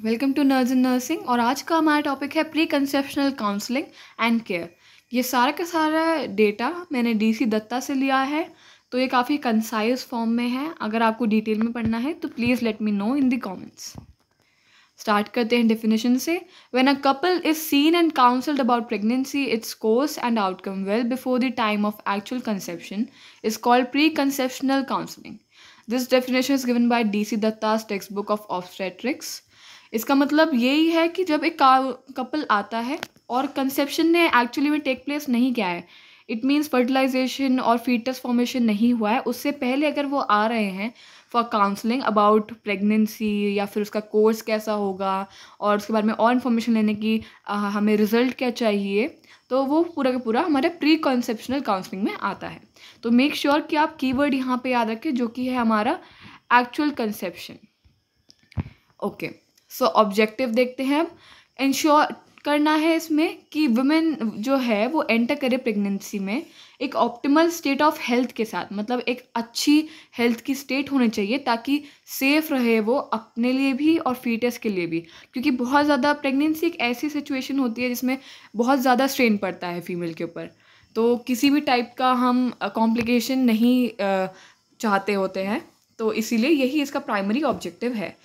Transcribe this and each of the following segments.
Welcome to nurse in nursing. और आज का हमारा टॉपिक है pre conceptional counselling and care. ये सारा का सारा डेटा मैंने डीसी दत्ता से लिया है, तो ये काफ़ी कंसाइज फॉर्म में है। अगर आपको डिटेल में पढ़ना है तो please let me know in the comments. Start करते हैं डेफिनेशन से। When a couple is seen and counselled about pregnancy, its course and outcome well before the time of actual conception is called pre conceptional counselling. This definition is given by DC Datta's text book of obstetrics. इसका मतलब यही है कि जब एक couple आता है और कंसेप्शन ने एक्चुअली में टेक प्लेस नहीं किया है, इट मीन्स फर्टिलाइजेशन और फीटस फॉर्मेशन नहीं हुआ है, उससे पहले अगर वो आ रहे हैं फॉर काउंसलिंग अबाउट प्रेगनेंसी या फिर उसका कोर्स कैसा होगा और उसके बारे में और इन्फॉर्मेशन लेने की हमें रिजल्ट क्या चाहिए, तो वो पूरा का पूरा हमारे प्री कंसेप्शनल काउंसलिंग में आता है। तो मेक श्योर कि आप कीवर्ड यहाँ पे याद रखें, जो कि है हमारा एक्चुअल कंसेप्शन। ओके, सो ऑब्जेक्टिव देखते हैं अब। इंश्योर करना है इसमें कि वुमेन जो है वो एंटर करे प्रेगनेंसी में एक ऑप्टिमल स्टेट ऑफ हेल्थ के साथ, मतलब एक अच्छी हेल्थ की स्टेट होनी चाहिए ताकि सेफ रहे वो अपने लिए भी और फीटस के लिए भी। क्योंकि बहुत ज़्यादा प्रेगनेंसी एक ऐसी सिचुएशन होती है जिसमें बहुत ज़्यादा स्ट्रेन पड़ता है फीमेल के ऊपर, तो किसी भी टाइप का हम कॉम्प्लिकेशन नहीं चाहते होते हैं, तो इसीलिए यही इसका प्राइमरी ऑब्जेक्टिव है।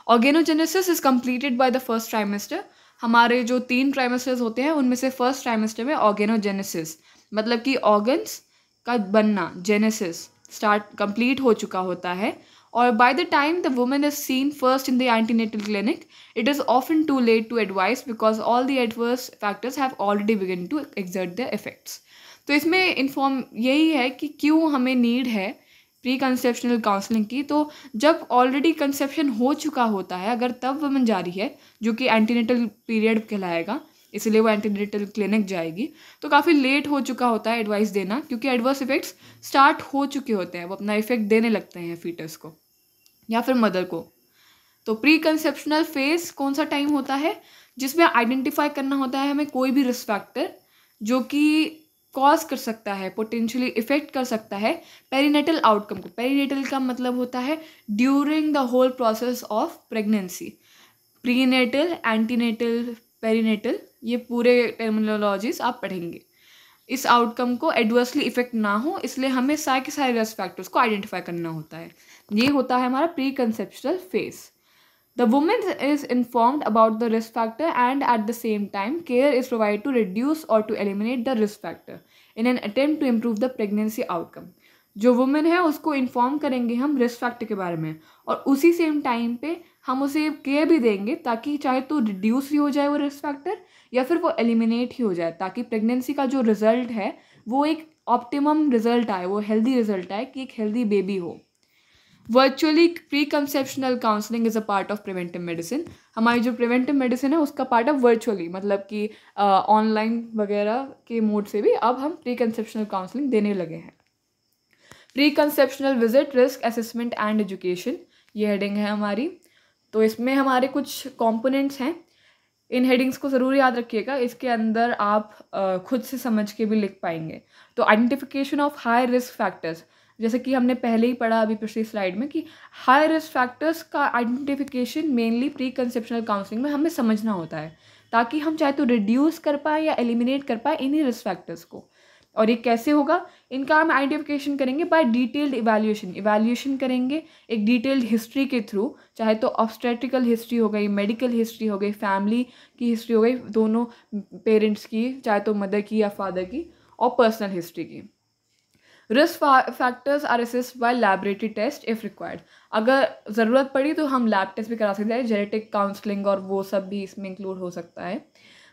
Organogenesis is completed by the first trimester. हमारे जो 3 ट्राइमेस्टर्स होते हैं उनमें से फर्स्ट ट्राइमेस्टर में ऑर्गेनोजेनेसिस, मतलब कि ऑर्गन्स का बनना, जेनेसिस स्टार्ट कंप्लीट हो चुका होता है। और by the time the woman is seen first in the antenatal clinic, it is often too late to advise because all the adverse factors have already begin to exert their effects. तो इसमें inform यही है कि क्यों हमें need है pre conceptional counselling की। तो जब ऑलरेडी कंसेप्शन हो चुका होता है, अगर तब वुमन जा रही है, जो कि एंटीनेटल पीरियड कहलाएगा, इसलिए वो एंटीनेटल क्लिनिक जाएगी, तो काफ़ी लेट हो चुका होता है एडवाइस देना, क्योंकि एडवर्स इफेक्ट्स स्टार्ट हो चुके होते हैं, वो अपना इफेक्ट देने लगते हैं फीटस को या फिर मदर को। तो प्री कंसेप्शनल फेज कौन सा टाइम होता है जिसमें आइडेंटिफाई करना होता है हमें कोई भी रिस्क फैक्टर जो कि कॉज कर सकता है, पोटेंशियली इफेक्ट कर सकता है पेरीनेटल आउटकम को। पेरीनेटल का मतलब होता है during the whole process of pregnancy. Prenatal, antenatal, perinatal, ये पूरे टर्मिनोलॉजीज आप पढ़ेंगे। इस आउटकम को एडवर्सली इफेक्ट ना हो, इसलिए हमें सारे के सारे रिस्क फैक्टर्स को आइडेंटिफाई करना होता है। ये होता है हमारा pre conceptional phase. The woman is informed about the risk factor and at the same time care is provided to reduce or to eliminate the risk factor in an attempt to improve the pregnancy outcome. जो women है उसको inform करेंगे हम risk factor के बारे में, और उसी सेम टाइम पे हम उसे केयर भी देंगे ताकि चाहे तो रिड्यूस ही हो जाए वो रिस्क फैक्टर या फिर वो एलिमिनेट ही हो जाए, ताकि प्रेगनेंसी का जो रिजल्ट है वो एक ऑप्टिमम रिजल्ट आए, वो हेल्दी रिजल्ट आए कि एक हेल्दी बेबी हो। Virtually pre conceptional counselling is a part of preventive medicine. हमारी जो प्रिवेंटिव मेडिसिन है उसका पार्ट है वर्चुअली, मतलब कि ऑनलाइन वगैरह के मोड से भी अब हम प्री कंसेप्शनल काउंसलिंग देने लगे हैं। Pre conceptional visit, risk assessment and education, ये हेडिंग है हमारी। तो इसमें हमारे कुछ कॉम्पोनेंट्स हैं, इन हेडिंग्स को ज़रूर याद रखिएगा, इसके अंदर आप खुद से समझ के भी लिख पाएंगे। तो identification of high risk factors, जैसे कि हमने पहले ही पढ़ा अभी पिछली स्लाइड में कि हाई रिस्क फैक्टर्स का identification mainly pre conceptional counselling में हमें समझना होता है, ताकि हम चाहे तो रिड्यूस कर पाए या एलिमिनेट कर पाए इन्हीं रिस्क फैक्टर्स को। और ये कैसे होगा, इनका हम आइडेंटिफिकेशन करेंगे बाय डिटेल्ड इवैल्यूएशन करेंगे एक डिटेल्ड हिस्ट्री के थ्रू, चाहे तो ऑब्स्टेट्रिकल हिस्ट्री हो गई, मेडिकल हिस्ट्री हो गई, फैमिली की हिस्ट्री हो गई, दोनों पेरेंट्स की, चाहे तो मदर की या फादर की, और पर्सनल हिस्ट्री की। Risk factors are assessed by laboratory test if required. अगर ज़रूरत पड़ी तो हम लैब टेस्ट भी करा सकते हैं, जेनेटिक काउंसलिंग और वो सब भी इसमें इंक्लूड हो सकता है।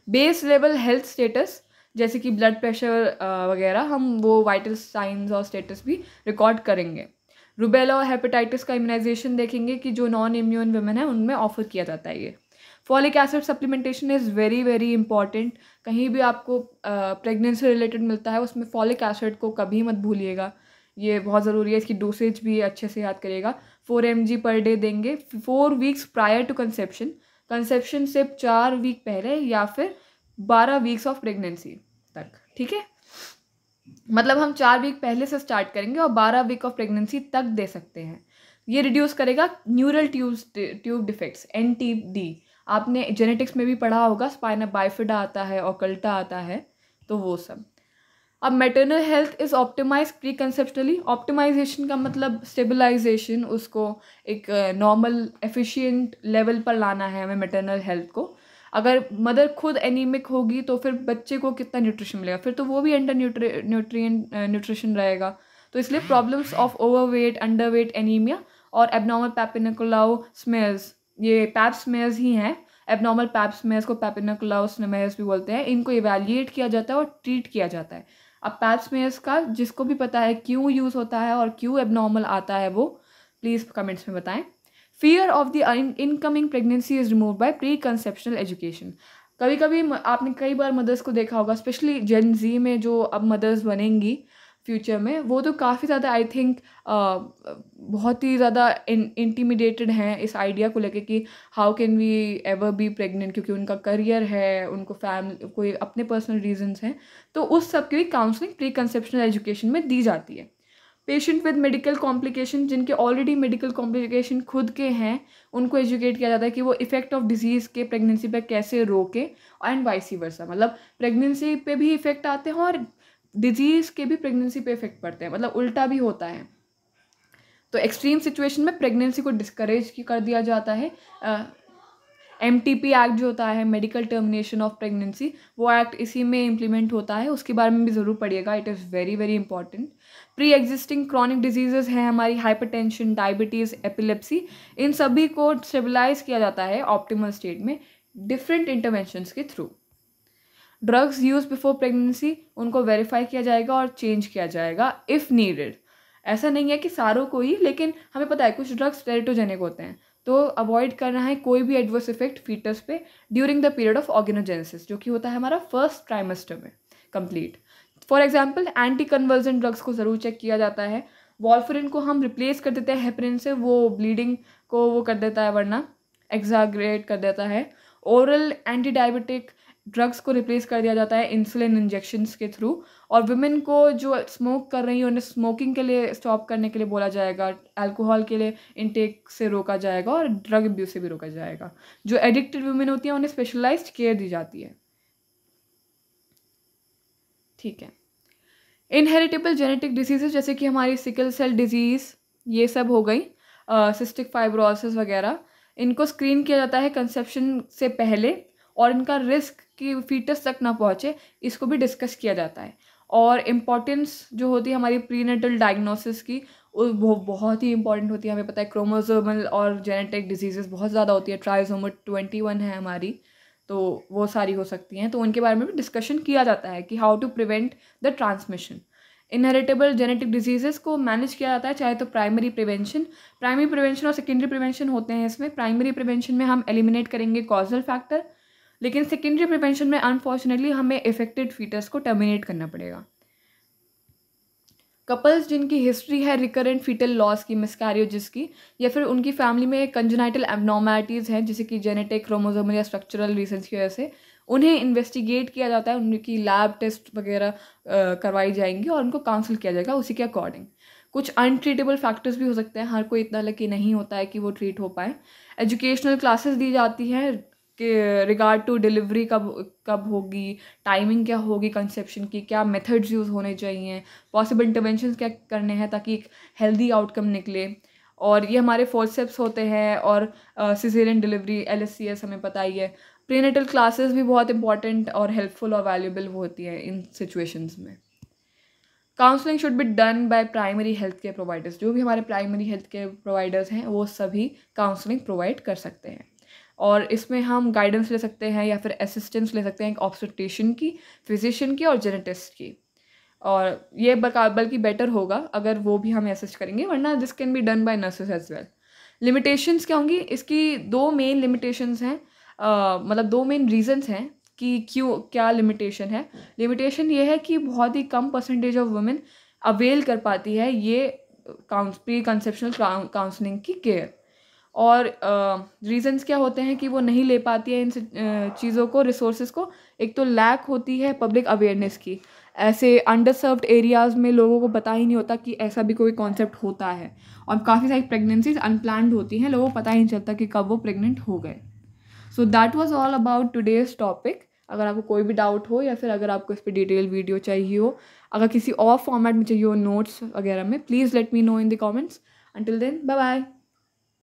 बेस लेवल हेल्थ स्टेटस, जैसे कि ब्लड प्रेशर वगैरह, हम वो वाइटल साइंस और स्टेटस भी रिकॉर्ड करेंगे। रूबेला और हेपेटाइटिस का इम्यूनाइजेशन देखेंगे कि जो नॉन इम्यून वुमेन है उनमें ऑफर किया जाता है ये। Folic acid supplementation is very very important. कहीं भी आपको प्रेगनेंसी रिलेटेड मिलता है उसमें फॉलिक एसिड को कभी मत भूलिएगा, ये बहुत ज़रूरी है। इसकी डोसेज भी अच्छे से याद करिएगा। 4 mg पर डे देंगे 4 weeks prior to conception, conception से 4 वीक पहले या फिर 12 वीक्स ऑफ प्रेगनेंसी तक, ठीक है। मतलब हम 4 वीक पहले से स्टार्ट करेंगे और 12 वीक ऑफ प्रेगनेंसी तक दे सकते हैं। ये रिड्यूस करेगा न्यूरल ट्यूब डिफेक्ट्स, NTD। आपने जेनेटिक्स में भी पढ़ा होगा, स्पाइना बाइफिडा आता है, ओकल्टा आता है, तो वो सब। अब maternal health is optimise pre conceptionally. Optimisation का मतलब स्टेबलाइजेशन, उसको एक नॉर्मल एफिशिएंट लेवल पर लाना है हमें मैटरनल हेल्थ को। अगर मदर खुद एनीमिक होगी तो फिर बच्चे को कितना न्यूट्रिशन मिलेगा, फिर तो वो भी अंडर न्यूट्रिशन रहेगा। तो इसलिए problems of overweight, underweight, anaemia और एबनॉर्मल पैपिनिकुलाउ स्मेयर्स, ये पैप स्मेयर्स ही हैं। एबनॉर्मल पैप स्मेयर्स को पैपिनिकुलाउ स्मेयर्स भी बोलते हैं। इनको इवैल्यूएट किया जाता है और ट्रीट किया जाता है। अब पैप स्मेयर्स का जिसको भी पता है क्यों यूज़ होता है और क्यों एबनॉर्मल आता है, वो प्लीज़ कमेंट्स में बताएं। Fear of the incoming pregnancy is remove by pre conceptional education. कभी कभी आपने कई बार मदर्स को देखा होगा, स्पेशली जेन जी में जो अब मदर्स बनेंगी फ्यूचर में, वो तो काफ़ी ज़्यादा आई थिंक बहुत ही ज़्यादा इंटिमिडेटेड हैं इस आइडिया को लेके कि how can we ever be pregnant, क्योंकि उनका करियर है, उनको फैमिली कोई अपने पर्सनल रीजंस हैं। तो उस सब की भी काउंसलिंग प्री कंसेप्शनल एजुकेशन में दी जाती है। पेशेंट विद मेडिकल कॉम्प्लिकेशन, जिनके ऑलरेडी मेडिकल कॉम्प्लिकेशन खुद के हैं, उनको एजुकेट किया जाता है कि वो इफेक्ट ऑफ डिजीज़ के प्रेगनेंसी पे कैसे रोके, एंड वाइस वर्सा। मतलब प्रेगनेंसी पे भी इफेक्ट आते हैं और डिजीज़ के भी प्रेगनेंसी पे इफेक्ट पड़ते हैं, मतलब उल्टा भी होता है। तो एक्सट्रीम सिचुएशन में प्रेगनेंसी को डिस्करेज कर दिया जाता है। MTP एक्ट जो होता है, मेडिकल टर्मिनेशन ऑफ प्रेगनेंसी, वो एक्ट इसी में इम्प्लीमेंट होता है। उसके बारे में भी ज़रूर पढ़िएगा, it is very very important. Pre existing chronic diseases हैं हमारी, हाइपरटेंशन, डायबिटीज़, एपिलेप्सी, इन सभी को स्टेबलाइज किया जाता है ऑप्टिमल स्टेट में डिफरेंट इंटरवेंशंस के through. Drugs use before pregnancy, उनको वेरीफाई किया जाएगा और चेंज किया जाएगा इफ़ नीडेड। ऐसा नहीं है कि सारों को ही, लेकिन हमें पता है कुछ ड्रग्स टेरिटोजेनिक होते हैं, तो अवॉइड करना है कोई भी एडवर्स इफेक्ट फीटस पे during the period of organogenesis, जो कि होता है हमारा फर्स्ट ट्राइमेस्टर में complete. For example anti convergent drugs को ज़रूर चेक किया जाता है। वॉल्फरिन को हम रिप्लेस कर देते हैं हेपरिन से, वो ब्लीडिंग को वो कर देता है, वरना एग्जाग्रेट कर देता है। ओरल एंटी डायबिटिक ड्रग्स को रिप्लेस कर दिया जाता है इंसुलिन इंजेक्शंस के थ्रू। और वुमेन को जो स्मोक कर रही है उन्हें स्मोकिंग के लिए स्टॉप करने के लिए बोला जाएगा, अल्कोहल के लिए इनटेक से रोका जाएगा और ड्रग अब्यूज से भी रोका जाएगा। जो एडिक्टेड वुमेन होती हैं उन्हें स्पेशलाइज्ड केयर दी जाती है। ठीक है। इनहेरिटेबल जेनेटिक डिजीजेस जैसे कि हमारी सिकल सेल डिजीज़, ये सब हो गई, सिस्टिक फाइब्रोसिस वगैरह, इनको स्क्रीन किया जाता है कंसेप्शन से पहले, और इनका रिस्क कि फीटस तक ना पहुँचे इसको भी डिस्कस किया जाता है। और इम्पॉर्टेंस जो होती है हमारी प्रीनेटल डायग्नोसिस की, वो बहुत ही इंपॉर्टेंट होती है। हमें पता है क्रोमोसोमल और जेनेटिक डिजीजेस बहुत ज़्यादा होती है, ट्राइसोमी 21 है हमारी, तो वो सारी हो सकती हैं। तो उनके बारे में भी डिस्कशन किया जाता है कि how to prevent the transmission. Inheritable genetic diseases को मैनेज किया जाता है, चाहे तो प्राइमरी प्रिवेंशन और सेकेंडरी प्रिवेंशन होते हैं इसमें। प्राइमरी प्रिवेंशन में हम एलिमिनेट करेंगे कॉजल फैक्टर, लेकिन सेकेंडरी प्रिवेंशन में अनफॉर्चुनेटली हमें इफेक्टेड फीटस को टर्मिनेट करना पड़ेगा। कपल्स जिनकी हिस्ट्री है रिकरेंट फीटल लॉस की, मिसकैरेजेस की, या फिर उनकी फैमिली में कंजेनाइटल एब्नॉर्मैलिटीज़ हैं जैसे कि जेनेटिक, क्रोमोसोमल या स्ट्रक्चरल रीजंस की वजह से, उन्हें इन्वेस्टिगेट किया जाता है, उनकी लैब टेस्ट वगैरह करवाई जाएंगी और उनको काउंसिल किया जाएगा उसी के अकॉर्डिंग। कुछ अनट्रीटेबल फैक्टर्स भी हो सकते हैं, हर कोई इतना लकी नहीं होता है कि वो ट्रीट हो पाए। एजुकेशनल क्लासेस दी जाती हैं कि रिगार्ड टू डिलीवरी कब होगी, टाइमिंग क्या होगी कंसेप्शन की, क्या मेथड्स यूज़ होने चाहिए, पॉसिबल इंटरवेंशंस क्या करने हैं ताकि एक हेल्दी आउटकम निकले। और ये हमारे फोर्सेप्स होते हैं और सिजेरियन डिलीवरी, LSCS हमें पता ही है। प्रीनेटल क्लासेस भी बहुत इंपॉर्टेंट और हेल्पफुल और वैल्यूएबल होती है इन सिचुएशंस में। Counselling should be done by primary health care providers, जो भी हमारे प्राइमरी हेल्थ केयर प्रोवाइडर्स हैं वो सभी काउंसलिंग प्रोवाइड कर सकते हैं। और इसमें हम गाइडेंस ले सकते हैं या फिर असिस्टेंस ले सकते हैं एक ऑब्स्टेट्रिशियन की, फिजिशियन की और जेनेटिस्ट की। और ये बल्कि बेटर होगा अगर वो भी हमें असिस्ट करेंगे, वरना this can be done by nurses as well. Limitations क्या होंगी इसकी? 2 मेन लिमिटेशंस हैं, मतलब 2 मेन रीजंस हैं कि क्यों क्या लिमिटेशन है। लिमिटेशन ये है कि बहुत ही कम परसेंटेज ऑफ वुमेन अवेल कर पाती है ये प्री कंसेप्शनल काउंसलिंग की केयर। और रीजंस क्या होते हैं कि वो नहीं ले पाती है इन चीज़ों को, रिसोर्सेज को। एक तो लैक होती है पब्लिक अवेयरनेस की, ऐसे अंडरसर्व्ड एरियाज़ में लोगों को पता ही नहीं होता कि ऐसा भी कोई कॉन्सेप्ट होता है। और काफ़ी सारी प्रेगनेंसीज अनप्लान्ड होती हैं, लोगों को पता ही नहीं चलता कि कब वो प्रेग्नेंट हो गए। So that was all about today's topic. अगर आपको कोई भी डाउट हो या फिर अगर आपको इस पे डिटेल वीडियो चाहिए हो, अगर किसी और फॉर्मेट में चाहिए हो नोट्स वगैरह में, please let me know in the comments. Until then bye bye.